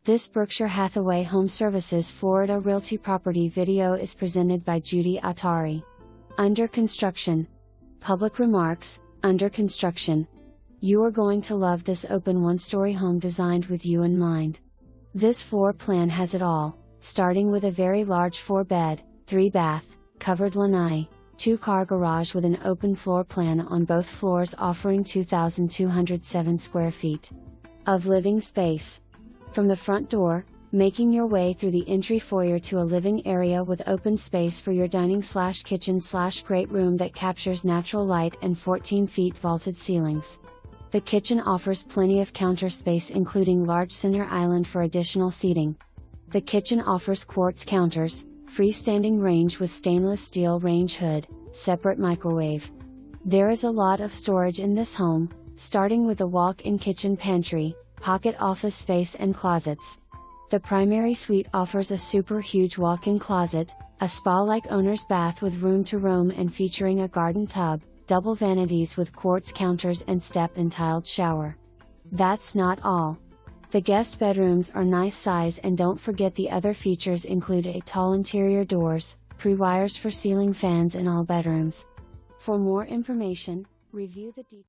This Berkshire Hathaway HomeServices Florida Realty property video is presented by Judy Atari. Under construction. Public remarks, under construction. You are going to love this open one-story home designed with you in mind. This floor plan has it all, starting with a very large 4-bed, 3-bath, covered lanai, 2-car garage with an open floor plan on both floors offering 2,207 square feet of living space. From the front door, making your way through the entry foyer to a living area with open space for your dining/kitchen/great room that captures natural light and 14 feet vaulted ceilings. The kitchen offers plenty of counter space including large center island for additional seating. The kitchen offers quartz counters, freestanding range with stainless steel range hood, separate microwave. There is a lot of storage in this home, starting with a walk-in kitchen pantry, pocket office space and closets. The primary suite offers a super huge walk-in closet, a spa-like owner's bath with room to roam and featuring a garden tub, double vanities with quartz counters and step and tiled shower. That's not all. The guest bedrooms are nice size and don't forget the other features include a tall interior doors, prewires for ceiling fans in all bedrooms. For more information, review the details.